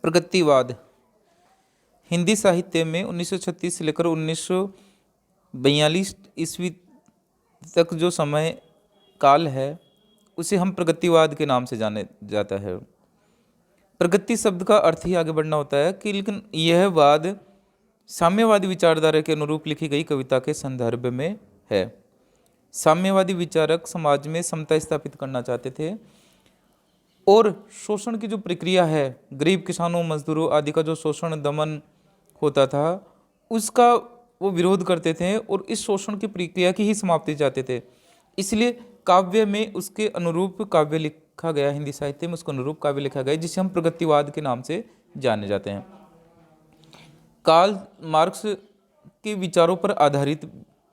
प्रगतिवाद हिंदी साहित्य में 1936 से लेकर 1942 ईस्वी तक जो समय काल है उसे हम प्रगतिवाद के नाम से जाने जाता है। प्रगति शब्द का अर्थ ही आगे बढ़ना होता है कि लेकिन यह वाद साम्यवादी विचारधारा के अनुरूप लिखी गई कविता के संदर्भ में है। साम्यवादी विचारक समाज में समता स्थापित करना चाहते थे और शोषण की जो प्रक्रिया है, गरीब किसानों मजदूरों आदि का जो शोषण दमन होता था उसका वो विरोध करते थे और इस शोषण की प्रक्रिया की ही समाप्ति चाहते थे। इसलिए काव्य में उसके अनुरूप काव्य लिखा गया, हिंदी साहित्य में उसके अनुरूप काव्य लिखा गया जिसे हम प्रगतिवाद के नाम से जाने जाते हैं। कार्ल मार्क्स के विचारों पर आधारित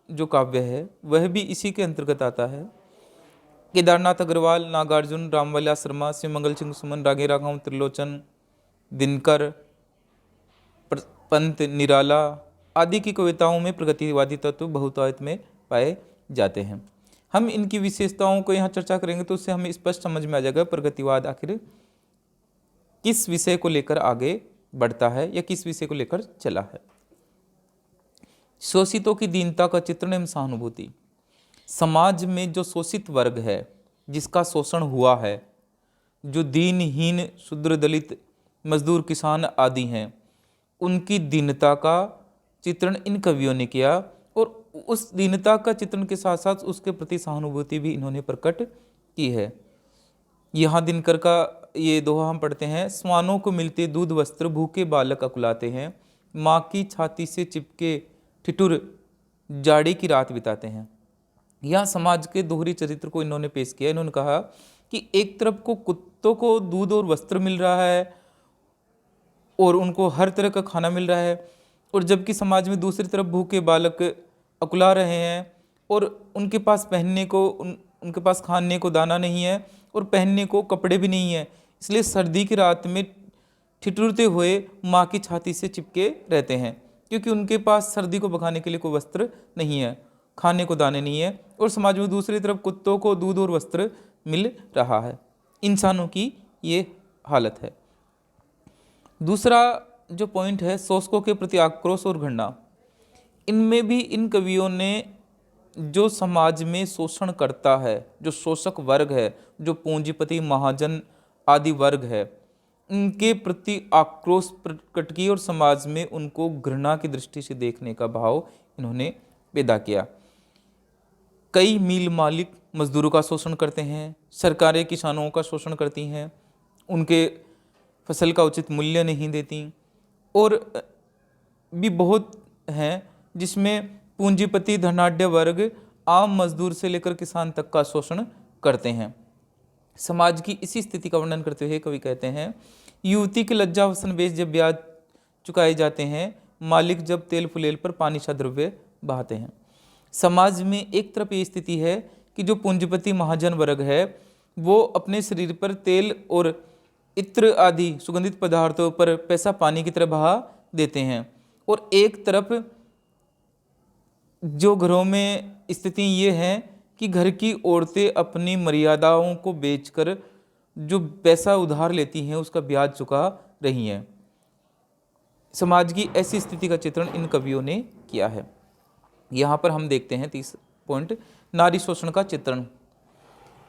जो काव्य है वह भी इसी के अंतर्गत आता है। केदारनाथ अग्रवाल, नागार्जुन, रामवलिया शर्मा, शिवमंगल सिंह सुमन, रागे राघव, त्रिलोचन, दिनकर, पंत, निराला आदि की कविताओं में प्रगतिवादी तत्व बहुतायत में पाए जाते हैं। हम इनकी विशेषताओं को यहाँ चर्चा करेंगे तो उससे हमें स्पष्ट समझ में आ जाएगा प्रगतिवाद आखिर किस विषय को लेकर आगे बढ़ता है या किस विषय को लेकर चला है। शोषितों की दीनता का चित्रण एवं सहानुभूति। समाज में जो शोषित वर्ग है, जिसका शोषण हुआ है, जो दीनहीन, शूद्र, दलित, मजदूर, किसान आदि हैं, उनकी दीनता का चित्रण इन कवियों ने किया और उस दीनता का चित्रण के साथ साथ उसके प्रति सहानुभूति भी इन्होंने प्रकट की है। यहाँ दिनकर का ये दोहा हम पढ़ते हैं, स्वानों को मिलते दूध वस्त्र, भूखे बालक अकुलाते हैं, माँ की छाती से चिपके ठिठुर जाड़े की रात बिताते हैं। यहाँ समाज के दोहरी चरित्र को इन्होंने पेश किया। इन्होंने कहा कि एक तरफ को कुत्तों को दूध और वस्त्र मिल रहा है और उनको हर तरह का खाना मिल रहा है, और जबकि समाज में दूसरी तरफ भूखे बालक अकुला रहे हैं और उनके पास पहनने को उनके पास खाने को दाना नहीं है और पहनने को कपड़े भी नहीं है। इसलिए सर्दी की रात में ठिठुरते हुए माँ की छाती से चिपके रहते हैं, क्योंकि उनके पास सर्दी को भगाने के लिए कोई वस्त्र नहीं है, खाने को दाने नहीं है, और समाज में दूसरी तरफ कुत्तों को दूध और वस्त्र मिल रहा है। इंसानों की ये हालत है। दूसरा जो पॉइंट है, शोषकों के प्रति आक्रोश और घृणा। इनमें भी इन कवियों ने जो समाज में शोषण करता है, जो शोषक वर्ग है, जो पूंजीपति महाजन आदि वर्ग है, उनके प्रति आक्रोश प्रकट किया और समाज में उनको घृणा की दृष्टि से देखने का भाव इन्होंने पैदा किया। कई मिल मालिक मजदूरों का शोषण करते हैं, सरकारें किसानों का शोषण करती हैं, उनके फसल का उचित मूल्य नहीं देती, और भी बहुत हैं जिसमें पूंजीपति धनाढ्य वर्ग आम मजदूर से लेकर किसान तक का शोषण करते हैं। समाज की इसी स्थिति का वर्णन करते हुए कवि कहते हैं, युवती के लज्जावसन बेच जब ब्याज चुकाए जाते हैं, मालिक जब तेल फुलेल पर पानी सा द्रव्य बहाते हैं। समाज में एक तरफ ये स्थिति है कि जो पूंजीपति महाजन वर्ग है वो अपने शरीर पर तेल और इत्र आदि सुगंधित पदार्थों पर पैसा पानी की तरह बहा देते हैं, और एक तरफ जो घरों में स्थिति ये है कि घर की औरतें अपनी मर्यादाओं को बेचकर जो पैसा उधार लेती हैं उसका ब्याज चुका रही हैं। समाज की ऐसी स्थिति का चित्रण इन कवियों ने किया है। यहाँ पर हम देखते हैं 30 पॉइंट, नारी शोषण का चित्रण।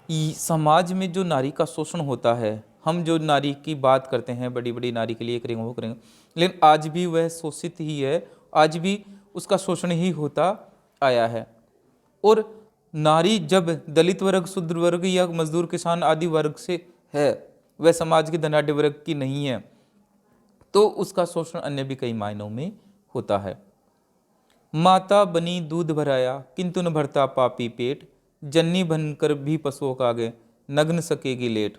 समाज में जो नारी का शोषण होता है, हम जो नारी की बात करते हैं, बड़ी बड़ी नारी के लिए करेंगे वो करेंगे, लेकिन आज भी वह शोषित ही है, आज भी उसका शोषण ही होता आया है। और नारी जब दलित वर्ग, शूद्र वर्ग या मजदूर किसान आदि वर्ग से है, वह समाज के धनाढ्य वर्ग की नहीं है, तो उसका शोषण अन्य भी कई मायनों में होता है। माता बनी दूध भराया किंतु न भरता पापी पेट, जन्नी बनकर भी पशुओं का आगे नग्न सकेगी लेट।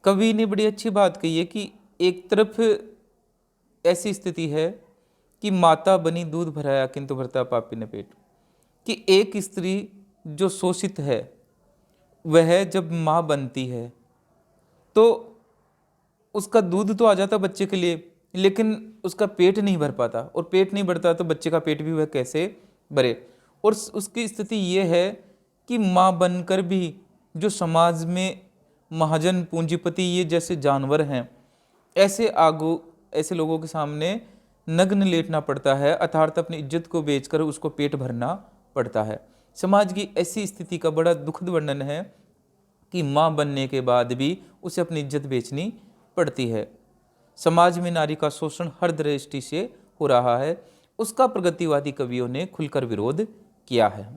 कवि ने बड़ी अच्छी बात कही है कि एक तरफ ऐसी स्थिति है कि माता बनी दूध भराया किंतु भरता पापी न पेट, कि एक स्त्री जो शोषित है वह जब माँ बनती है तो उसका दूध तो आ जाता बच्चे के लिए, लेकिन उसका पेट नहीं भर पाता, और पेट नहीं भरता तो बच्चे का पेट भी वह कैसे भरे। और उसकी स्थिति ये है कि माँ बनकर भी जो समाज में महाजन पूंजीपति ये जैसे जानवर हैं ऐसे लोगों के सामने नग्न लेटना पड़ता है, अर्थात अपनी इज्जत को बेचकर उसको पेट भरना पड़ता है। समाज की ऐसी स्थिति का बड़ा दुखद वर्णन है कि माँ बनने के बाद भी उसे अपनी इज्जत बेचनी पड़ती है। समाज में नारी का शोषण हर दृष्टि से हो रहा है, उसका प्रगतिवादी कवियों ने खुलकर विरोध किया है।